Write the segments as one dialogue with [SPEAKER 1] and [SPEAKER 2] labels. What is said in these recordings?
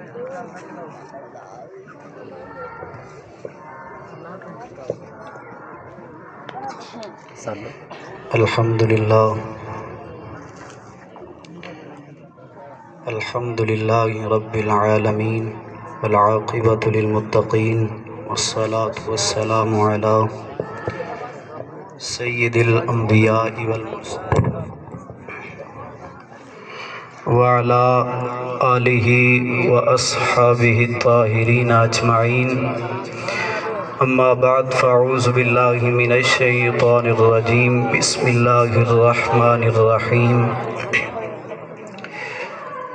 [SPEAKER 1] الحمدللہ رب العالمین والعاقبۃ للمتقین والصلاة والسلام علی سید الانبیاء والمرسلین وعلی آلہ واصحابہ الطاہرین اجمعین، اما بعد فاعوذ باللہ من الشیطان الرجیم، بسم اللہ الرحمن الرحیم۔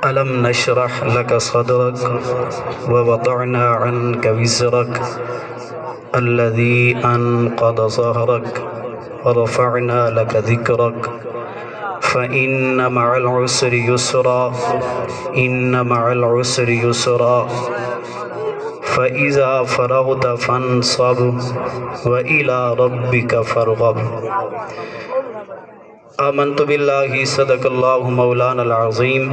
[SPEAKER 1] ألم نشرح لك صدرك ووضعنا عنك وزرك الذي أنقض ظهرك ورفعنا لك ذكرك فإن مع العسر يسرا إن مع العسر يسرا فإذا فرغت فانصب وإلى ربك فارغب۔ آمنت باللہ صدق اللہ مولانا العظیم،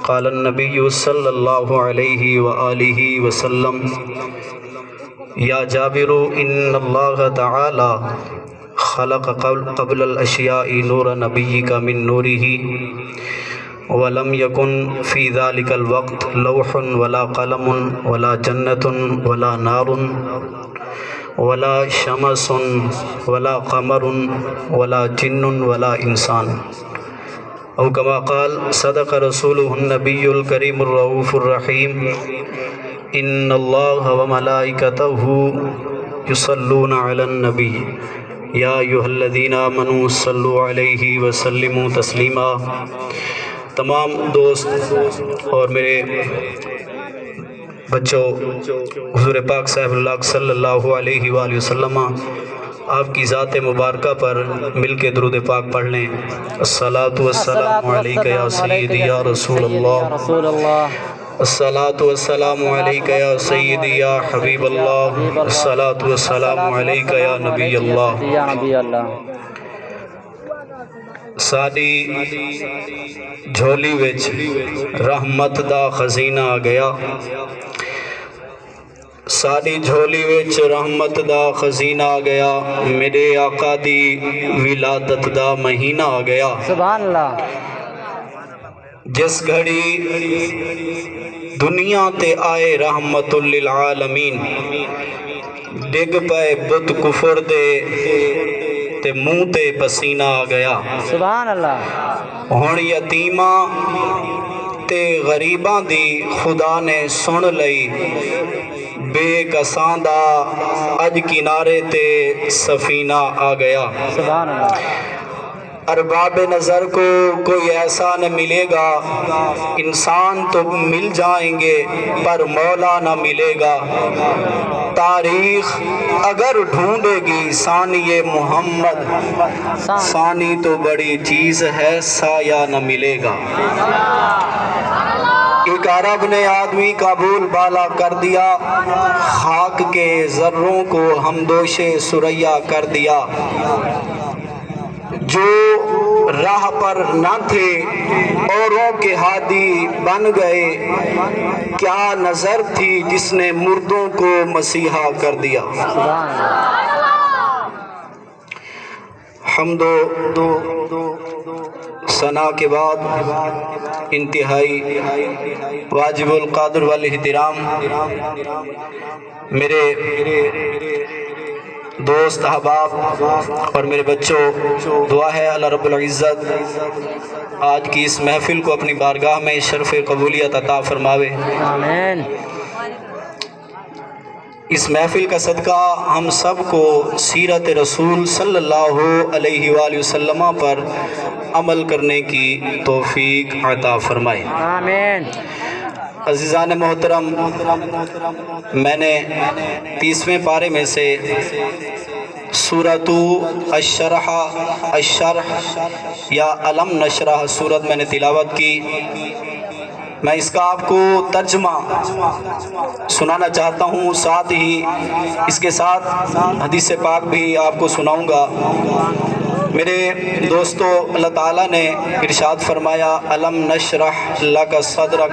[SPEAKER 1] قال النبی صلی اللہ علیہ وآلہ وسلم، یا جابر ان اللہ تعالی خلق قبل الاشیاء نور نبیک من نورہ ولم یکن فی ذلک الوقت لوح ولا قلم ولا جنت ولا نار ولا شمس ولا قمر ولا جن ولا انسان، او کما قال صدق رسولہ النبی الکریم الرؤوف الرحیم، ان اللہ وملائکتہ یصلون علی النبی یا ایھا الذین آمنوا صلوا علیہ وسلموا تسلیما۔ تمام دوست اور میرے بچوں، حضور پاک صاحب اللہ صلی اللہ علیہ وآلہ وسلم آپ کی ذات مبارکہ پر مل کے درود پاک پڑھ لیں۔ الصلاۃ والسلام علیک یا سیدی یا رسول اللہ، الصلاۃ والسلام علیک یا سیدی یا حبیب اللہ، الصلاۃ والسلام علیک یا نبی اللہ۔ ساڈی جھولی وچ رحمت دا خزینہ آ گیا، ساڈی جھولی وچ رحمت دا خزینہ آ گیا، میرے آقا دی ولادت دا مہینہ آ گیا۔
[SPEAKER 2] سبحان اللہ۔
[SPEAKER 1] جس گھڑی دنیا تے آئے رحمت للعالمین، ڈگ پائے بت کفر دے تے منہ تے پسینہ آ گیا۔
[SPEAKER 2] سبحان اللہ۔
[SPEAKER 1] ہن یتیماں تے غریباں دی خدا نے سن لئی، بے کساں دا اج کنارے تے سفینہ آ گیا۔
[SPEAKER 2] سبحان اللہ۔
[SPEAKER 1] ارباب نظر کو کوئی ایسا نہ ملے گا، انسان تو مل جائیں گے پر مولا نہ ملے گا۔ تاریخ اگر ڈھونڈے گی ثانی محمد، ثانی تو بڑی چیز ہے سایہ نہ ملے گا۔ ایک عرب نے آدمی کا بول بالا کر دیا، خاک کے ذروں کو ہمدوش ثریا کر دیا۔ جو راہ پر نہ تھے اوروں کے ہادی بن گئے، کیا نظر تھی جس نے مردوں کو مسیحا کر دیا۔ حمد و ثنا کے بعد انتہائی واجب القدر والاحترام میرے دوست احباب اور میرے بچوں، دعا ہے اللہ رب العزت آج کی اس محفل کو اپنی بارگاہ میں شرف قبولیت عطا فرماوے۔
[SPEAKER 2] آمین۔
[SPEAKER 1] اس محفل کا صدقہ ہم سب کو سیرت رسول صلی اللہ علیہ وآلہ وسلم پر عمل کرنے کی توفیق عطا فرمائے۔
[SPEAKER 2] آمین۔
[SPEAKER 1] عزیزان محترم، میں نے 30ویں پارے میں سے سورۃ الشرح یا علم نشرح سورت میں نے تلاوت کی۔ میں اس کا آپ کو ترجمہ سنانا چاہتا ہوں، ساتھ ہی اس کے ساتھ حدیث پاک بھی آپ کو سناؤں گا۔ میرے دوستو، اللہ تعالیٰ نے ارشاد فرمایا، علم نشرح لک صدرک،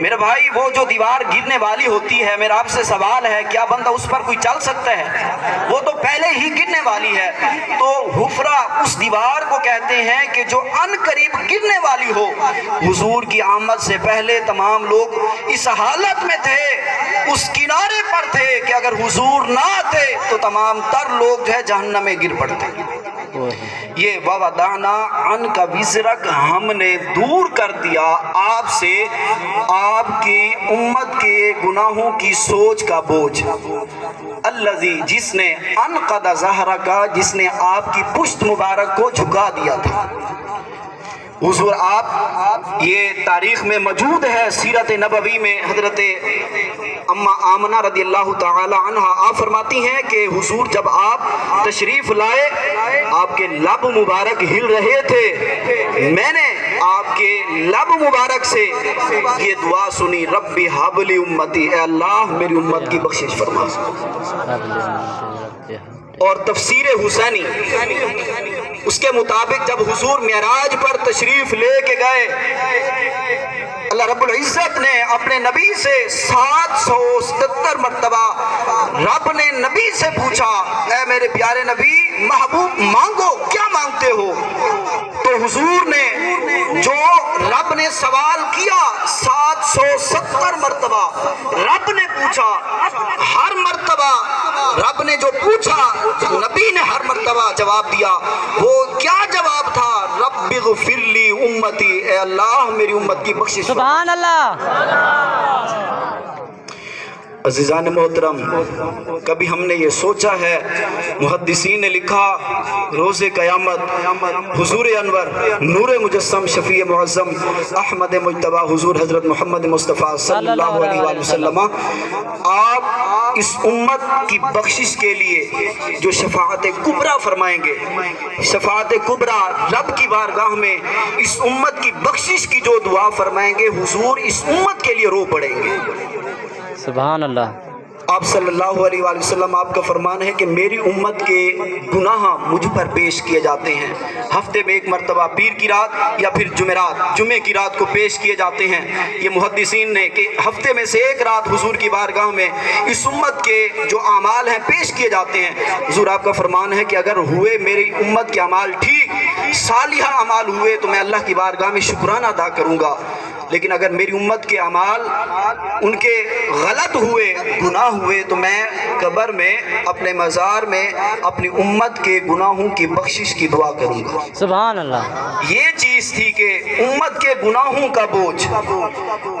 [SPEAKER 3] میرے بھائی وہ جو دیوار گرنے والی ہوتی ہے، میرا آپ سے سوال ہے کیا بندہ اس پر کوئی چل سکتا ہے؟ وہ تو پہلے ہی گرنے والی ہے۔ تو حفرہ اس دیوار کو کہتے ہیں کہ جو ان قریب گرنے والی ہو۔ حضور کی آمد سے پہلے تمام لوگ اس حالت میں تھے، اس کنارے پر تھے کہ اگر حضور نہ آتے تو تمام تر لوگ جو ہے جہنم میں گر پڑتے۔ یہ وَوَضَعْنَا عَنْكَ وِزْرَكَ، ہم نے دور کر دیا آپ سے آپ کی امت کے گناہوں کی سوچ کا بوجھ۔ الذی، جس نے انقض ظہرک، جس نے آپ کی پشت مبارک کو جھکا دیا تھا۔ حضور آپ یہ تاریخ میں موجود ہے، سیرت نبوی میں حضرت اما آمنہ رضی اللہ تعالی عنہ آپ فرماتی ہیں کہ حضور جب آپ تشریف لائے آپ کے لب مبارک ہل رہے تھے، میں نے آپ کے لب مبارک سے یہ دعا سنی، ربی حب لی امتی، اے اللہ میری امت کی بخشش فرما۔ اور تفسیر حسینی اس کے مطابق جب حضور معراج پر تشریف لے کے گئے، اللہ رب العزت نے اپنے نبی سے 777 مرتبہ رب نے نبی سے پوچھا، اے میرے پیارے نبی محبوب مانگو، کیا مانگتے ہو؟ تو حضور نے جو رب نے سوال کیا 770 مرتبہ رب نے پوچھا، ہر مرتبہ رب نے جو پوچھا نبی نے ہر مرتبہ جواب دیا۔ وہ کیا جواب تھا؟ رب اغفر لی امتی، اے اللہ میری امت کی بخشش۔
[SPEAKER 2] سبحان اللہ۔
[SPEAKER 3] عزیزان محترم، کبھی ہم نے یہ سوچا ہے، محدثین نے لکھا روز قیامت حضور انور نور مجسم شفیع معظم احمد مجتبی حضور حضرت محمد مصطفیٰ صلی اللہ علیہ وآلہ وسلم آپ اس امت کی بخشش کے لیے جو شفاعت کبریٰ فرمائیں گے، شفاعت کبریٰ رب کی بارگاہ میں اس امت کی بخشش کی جو دعا فرمائیں گے، حضور اس امت کے لیے رو پڑیں گے۔
[SPEAKER 2] سبحان اللہ۔
[SPEAKER 3] آپ صلی اللہ علیہ وآلہ وسلم آپ کا فرمان ہے کہ میری امت کے گناہ مجھ پر پیش کیے جاتے ہیں، ہفتے میں ایک مرتبہ پیر کی رات یا پھر جمعے کی رات کو پیش کیے جاتے ہیں۔ یہ محدثین نے کہ ہفتے میں سے ایک رات حضور کی بارگاہ میں اس امت کے جو اعمال ہیں پیش کیے جاتے ہیں۔ حضور آپ کا فرمان ہے کہ اگر ہوئے میری امت کے اعمال ٹھیک صالحہ اعمال ہوئے تو میں اللہ کی بارگاہ میں شکرانہ ادا کروں گا، لیکن اگر میری امت کے اعمال ان کے غلط ہوئے، گناہ ہوئے، تو میں قبر میں اپنے مزار میں اپنی امت کے گناہوں کی بخشش کی دعا کروں گا۔
[SPEAKER 2] سبحان اللہ۔
[SPEAKER 3] یہ چیز تھی کہ امت کے گناہوں کا بوجھ،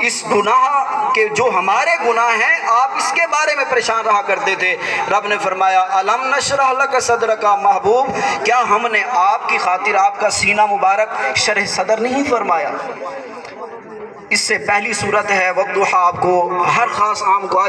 [SPEAKER 3] اس گناہ کے جو ہمارے گناہ ہیں آپ اس کے بارے میں پریشان رہا کرتے تھے۔ رب نے فرمایا الم نشرح لک صدرک، محبوب کیا ہم نے آپ کی خاطر آپ کا سینہ مبارک شرح صدر نہیں فرمایا؟ اس سے پہلی صورت ہے وضحیٰ، آپ کو ہر خاص عام کو